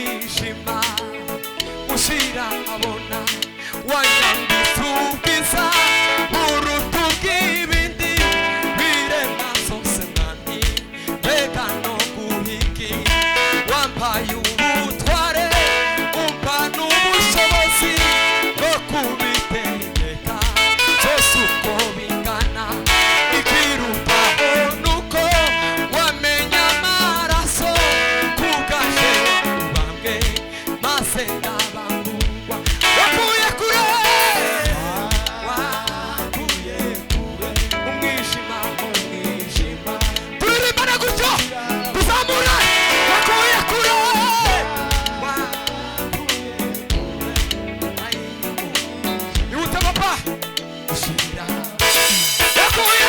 umwijima ushira abona wanyambitse ubwiza uruta ubw'ibindi biremwa zose mwami mbega no guhigi wampaye ubutware umpa n'ubushobozi bwo kubitegeka byose uko bingana ikirutaho nuko wamenya amaraso kugaje ubambwe maze ndabangurwa wakuye kure umwijima turirimbana gutyo tuzamura wakuye kure ihute papa ushira wakuye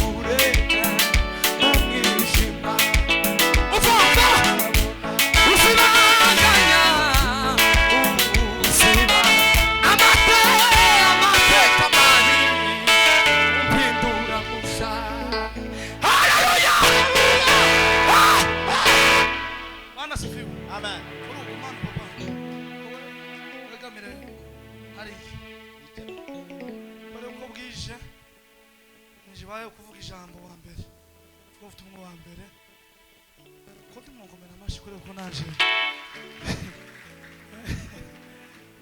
kure umwijima uvuga usibanganya usiba amateka mabi umpindura musha haleluya Bwana sifiwe. Amen. Kuri ubu Mana papa wegamire hariya mbere yuko bwije njibaye kuvuga ijambo wa mbere kuvuga ubutumwa wa mbere ko ndimwongomera amashi kuri uko nanje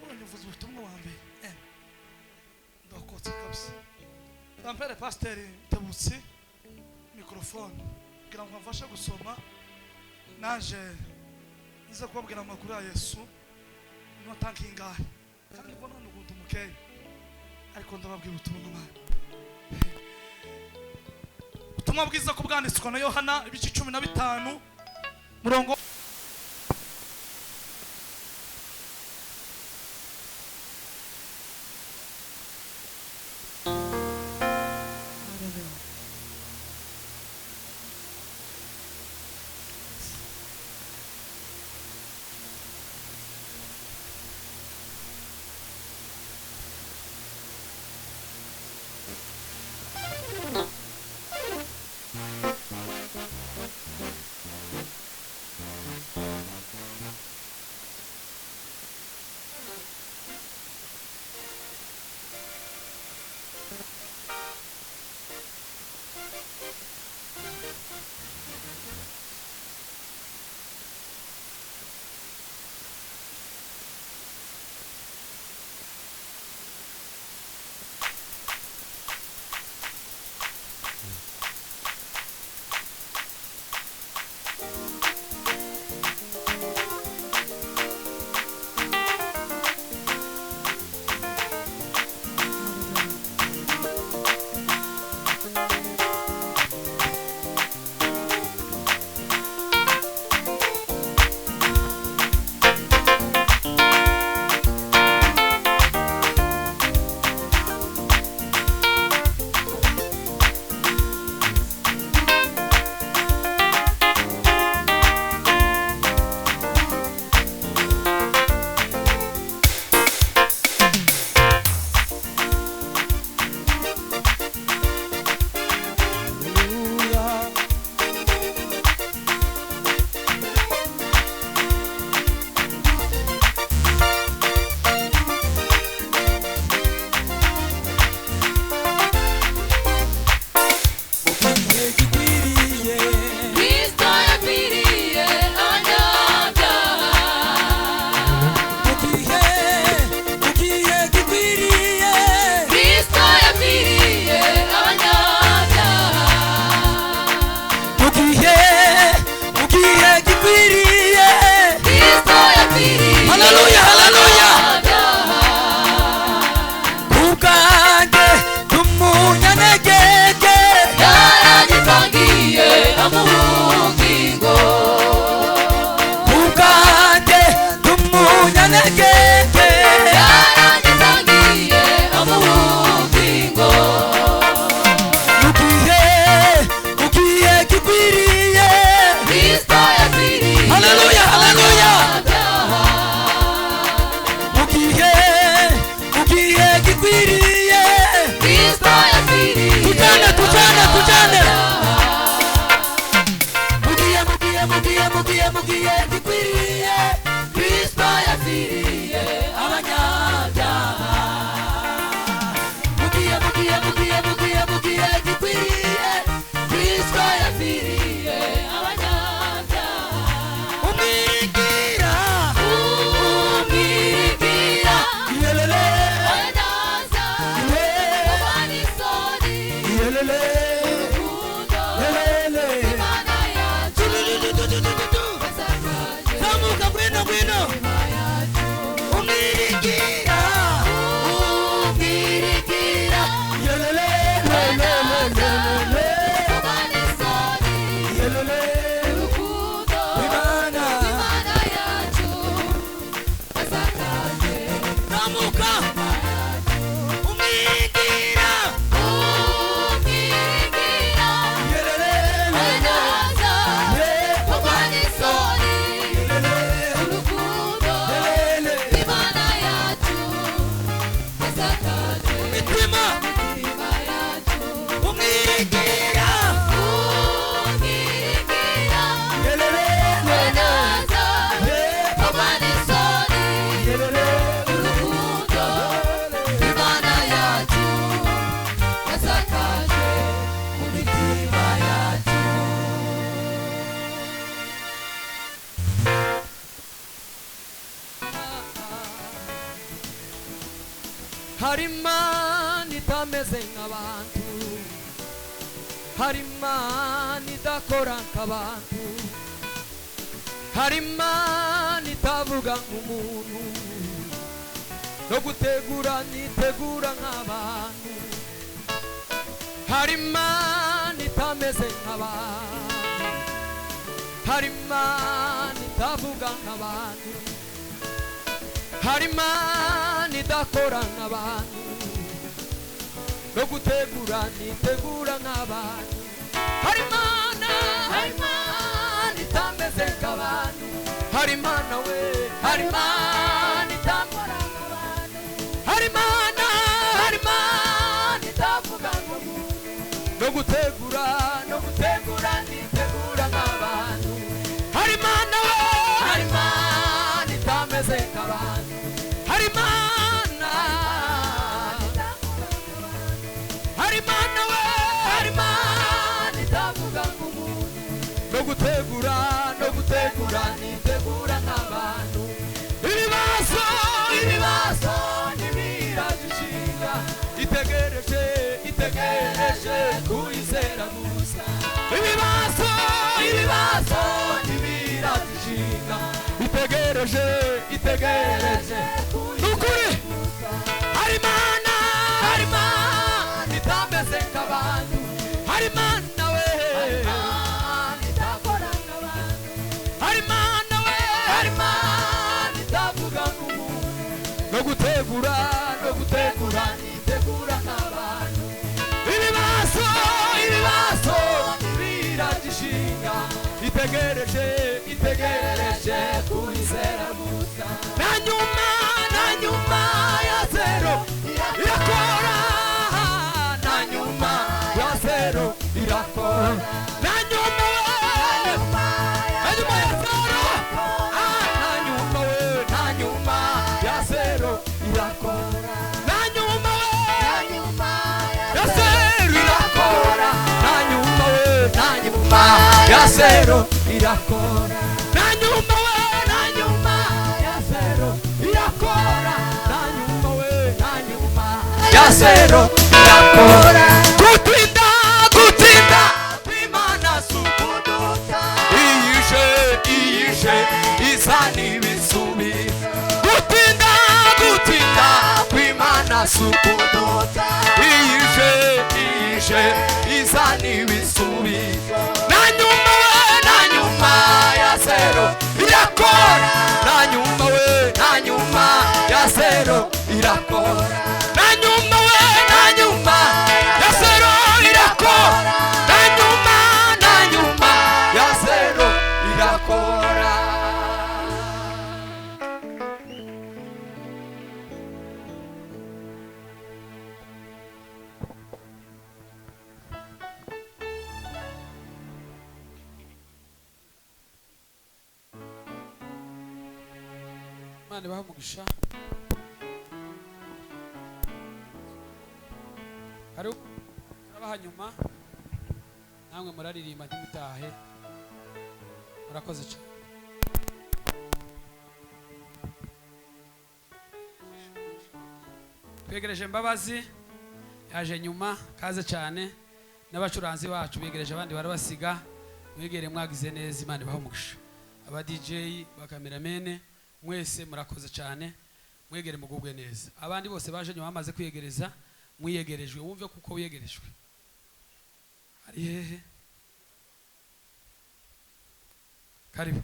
ubonye uvuze ubutumwa wa mbere ndakotse kabisa ndampere pasiteri Tebutsi mikrofone kugira ngo amfashe gusoma naje nza kubabwira amakuru ya Yesu n'atanki ingahe kandi mbona n'uguntu mukeye ariko ndababwira ubutumwa ubutumwa bwiza ko bwanditswe na Yohana ibice 15 murongo mugiye gikwiriye Kristo yapfiriye abanyabyaha mugiye gikwiriye Kristo yapfiriye abanyabyaha umwigira yelele oyaza obanisoni yelele Harimana itameze nk'abantu Harimana idakora nk'abantu Harimana itavuga nk'umuntu no gutegura nitegura nk'abantu Harimana itameze nk'abantu Harimana itavuga nk'abantu Harimana idakora nk'abantu no gutegura nitegura nk'abantu Harimana itameze nk'abantu Harimana we Harimana itakora nk'abantu Harimana itavuga nk'umuntu no gutegura nitegura nk'abantu Harimana we Harimana itameze nk'abantu Harimana we Harimana itavuga nk'umuntu no gutegura nitegura nk'abantu ibibazo ntibirajishinga itegereje kuyizera gusa ibibazo ntibirajishinga itegereje nukuri Harimana itameze nk'abantu Harimana we itakora nk'abantu Harimana we Harimana itavuga nk'umuntu no gutegura nitegura nk'abantu ibibazo ntibiragishinga itegereje kuyizera gusa na nyuma ya zero irakora na nyuma ya zero irakora na nyuma ya zero na nyuma ya zero irakora na nyuma ya zero irakora na nyuma ya zero irakora na nyuma ya zero irakora na nyuma ya zero irakora gutinda kw'Imana sukuduta iyije izana ibisubizo gutinda kw'Imana sukuduta iyije izana ibisubizo na nyuma ya zero irakora na nyuma ya zero irakora na nyuma ya zero irakora na nyuma ya zero irakora Imana ibaha umugisha. Karibu turabaha nyuma namwe muraririmba ntimutahe. Murakoze cyane. Twegereje Mbabazi yaje nyuma, kaze cyane. N'abacuranzi bacu begereje abandi barabasiga. Mwegere mwagize neza, Imana ibaha umugisha. Aba DJ bakameramene mwese murakoze cyane, mwegere mugubwe neza. Abandi bose baje nyuma bamaze kwiyegereza, mwiyegerejwe wumve kuko wiyegerejwe. Ari hehe? Karibu.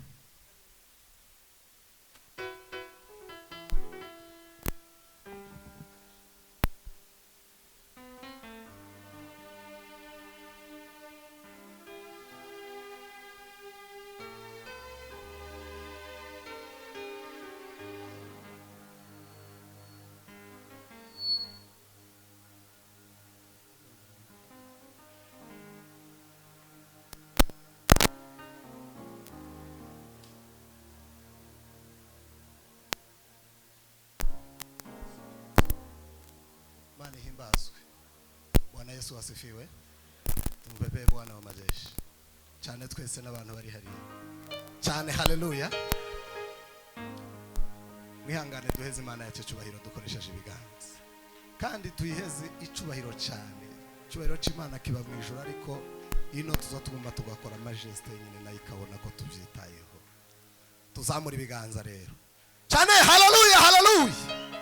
Bwana himbazwe. Bwana Yesu asifiwe. Tumpepe Bwana wa majeshi. Cyane twese n'abantu bari hariya. Cyane haleluya. Mwihangane duheze Imana yacu cyubahiro dukoresheje ibiganza. Kandi tuyiheze icubahiro cyane. Cyubahiro cy'Imana kiba mu ijuru ariko ino tuzotugomba tugakora majesté nyine nayo ikabona ko tubyitayeho. Tuzamura ibiganza rero. Cyane haleluya haleluya.